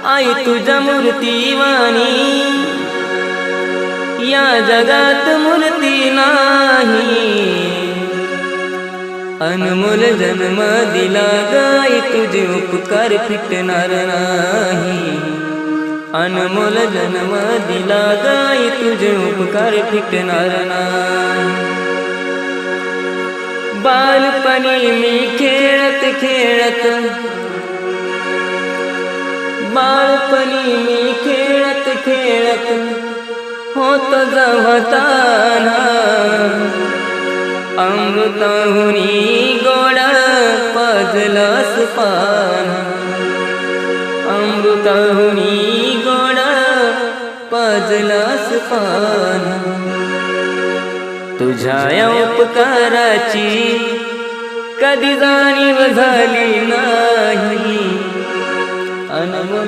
आई तुझ्या मूर्तीवाणी या जगात मूर्ती नाही। अनमोल जन्म दिला गाई तुझे उपकार फिटणार नाही। अनमोल जन्म दिला गाई तुझे उपकार फिटणार नाही। बालपणी मी खेळत खेळत बालपणी मी खेळत खेळत होत जवताना अमृताहुनी गोड पाजलास पान। अमृताहुनी गोड पाजलास पान। तुझ्या या उपकाराची कधी जाणीव झाली नाही। अनमोल